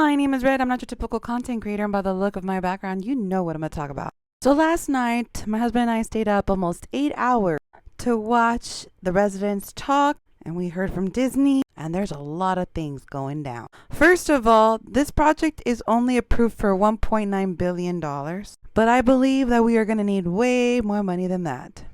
My name is Red. I'm not your typical content creator, and by the look of my background, you know what I'm going to talk about. So last night, my husband and I stayed up almost 8 hours to watch the residents talk, and we heard from Disney, and there's a lot of things going down. First of all, this project is only approved for $1.9 billion, but I believe that we are going to need way more money than that.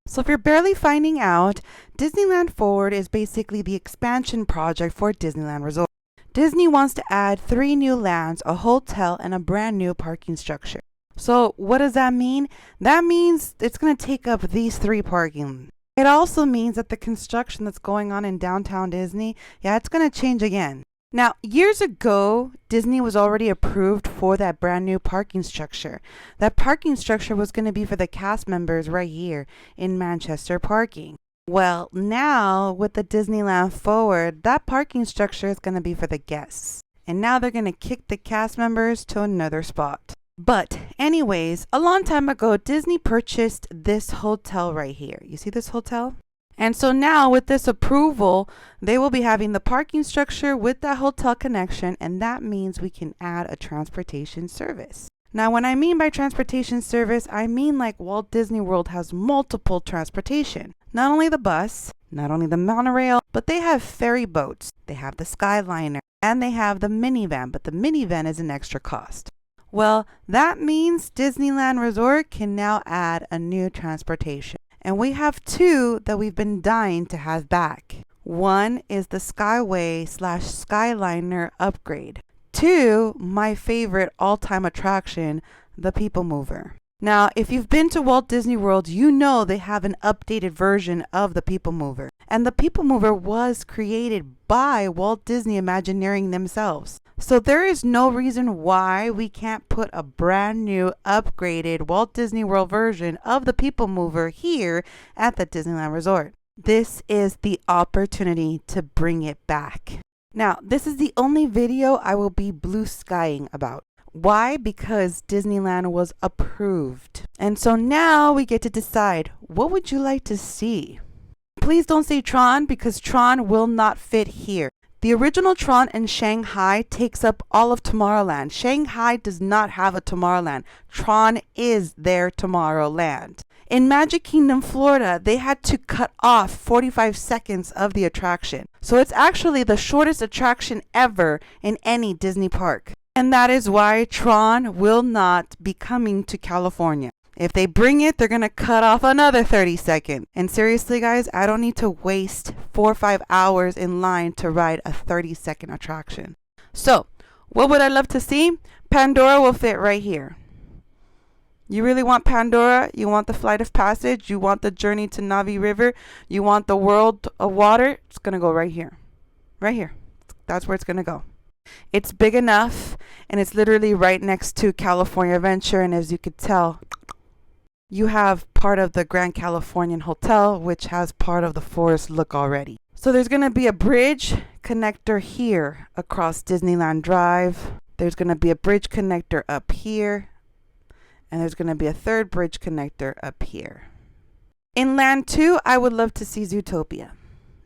So if you're barely finding out, Disneyland Forward is basically the expansion project for Disneyland Resort. Disney wants to add 3 new lands, a hotel, and a brand new parking structure. So what does that mean? That means it's going to take up these 3 parking. It also means that the construction that's going on in downtown Disney, it's going to change again. Now, years ago, Disney was already approved for that brand new parking structure. That parking structure was going to be for the cast members right here in Manchester parking. Well, now with the Disneyland Forward, that parking structure is going to be for the guests. And now they're going to kick the cast members to another spot. But anyways, a long time ago, Disney purchased this hotel right here. You see this hotel? And so now with this approval, they will be having the parking structure with that hotel connection, and that means we can add a transportation service. Now, when I mean by transportation service, I mean like Walt Disney World has multiple transportation. Not only the bus, not only the monorail, but they have ferry boats. They have the Skyliner, and they have the minivan, but the minivan is an extra cost. Well, that means Disneyland Resort can now add a new transportation. And we have 2 that we've been dying to have back. One is the Skyway/Skyliner upgrade. 2, my favorite all-time attraction, the People Mover. Now, if you've been to Walt Disney World, you know they have an updated version of the People Mover. And the People Mover was created by Walt Disney Imagineering themselves. So there is no reason why we can't put a brand new upgraded Walt Disney World version of the People Mover here at the Disneyland Resort. This is the opportunity to bring it back. Now, this is the only video I will be blue skying about. Why? Because Disneyland was approved. And so now we get to decide, what would you like to see? Please don't say Tron, because Tron will not fit here. The original Tron in Shanghai takes up all of Tomorrowland. Shanghai does not have a Tomorrowland. Tron is their Tomorrowland. In Magic Kingdom, Florida, they had to cut off 45 seconds of the attraction. So it's actually the shortest attraction ever in any Disney park. And that is why Tron will not be coming to California. If they bring it, they're going to cut off another 30 seconds. And seriously, guys, I don't need to waste 4 or 5 hours in line to ride a 30-second attraction. So, what would I love to see? Pandora will fit right here. You really want Pandora? You want the Flight of Passage? You want the Journey to Navi River? You want the World of Water? It's going to go right here. Right here. That's where it's going to go. It's big enough, and it's literally right next to California Adventure. And as you could tell, you have part of the Grand Californian Hotel, which has part of the forest look already. So there's going to be a bridge connector here across Disneyland Drive. There's going to be a bridge connector up here. And there's going to be a 3rd bridge connector up here. In Land 2, I would love to see Zootopia.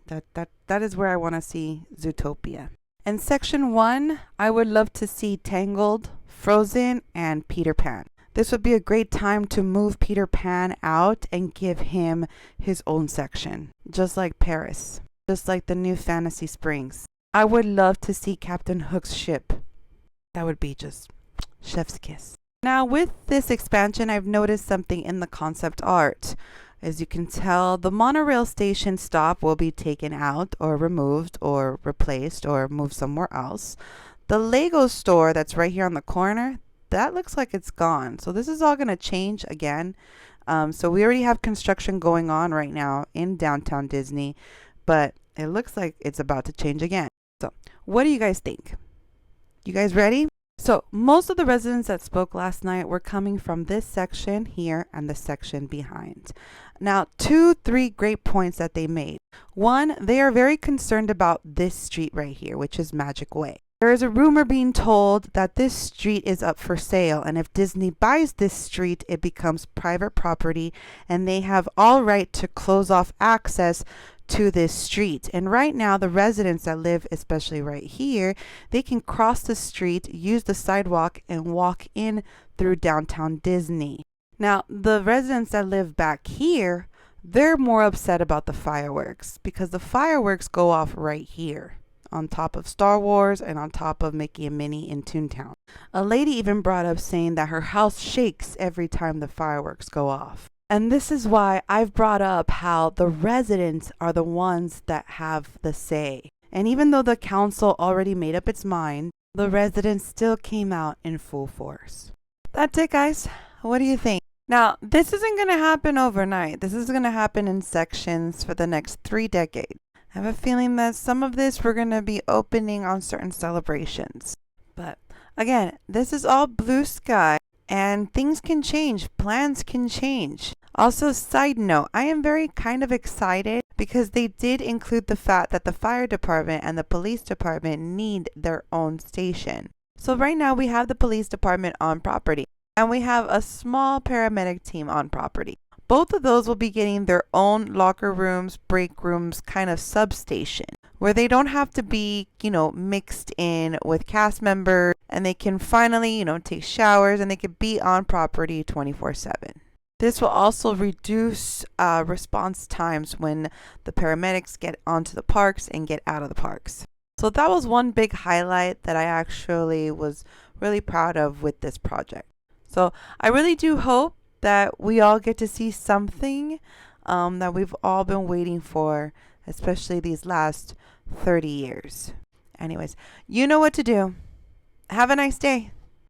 That is where I want to see Zootopia. In Section 1, I would love to see Tangled, Frozen, and Peter Pan. This would be a great time to move Peter Pan out and give him his own section. Just like Paris. Just like the new Fantasy Springs. I would love to see Captain Hook's ship. That would be just chef's kiss. Now with this expansion, I've noticed something in the concept art. As you can tell, the monorail station stop will be taken out or removed or replaced or moved somewhere else. The Lego store that's right here on the corner, that looks like it's gone. So this is all going to change again. So we already have construction going on right now in downtown Disney, but it looks like it's about to change again. So what do you guys think? You guys ready? So most of the residents that spoke last night were coming from this section here and the section behind. Now, 3 great points that they made. One, they are very concerned about this street right here, which is Magic Way. There is a rumor being told that this street is up for sale, and if Disney buys this street, it becomes private property, and they have all right to close off access to this street. And right now, the residents that live, especially right here, they can cross the street, use the sidewalk, and walk in through downtown Disney. Now, the residents that live back here, they're more upset about the fireworks because the fireworks go off right here on top of Star Wars and on top of Mickey and Minnie in Toontown. A lady even brought up saying that her house shakes every time the fireworks go off. And this is why I've brought up how the residents are the ones that have the say. And even though the council already made up its mind, the residents still came out in full force. That's it, guys. What do you think? Now, this isn't going to happen overnight. This is going to happen in sections for the next 3 decades. I have a feeling that some of this we're going to be opening on certain celebrations. But again, this is all blue sky and things can change. Plans can change. Also, side note, I am very kind of excited because they did include the fact that the fire department and the police department need their own station. So right now we have the police department on property and we have a small paramedic team on property. Both of those will be getting their own locker rooms, break rooms, kind of substation where they don't have to be, mixed in with cast members and they can finally, take showers and they can be on property 24/7. This will also reduce response times when the paramedics get onto the parks and get out of the parks. So that was one big highlight that I actually was really proud of with this project. So I really do hope that we all get to see something that we've all been waiting for, especially these last 30 years. Anyways, you know what to do. Have a nice day.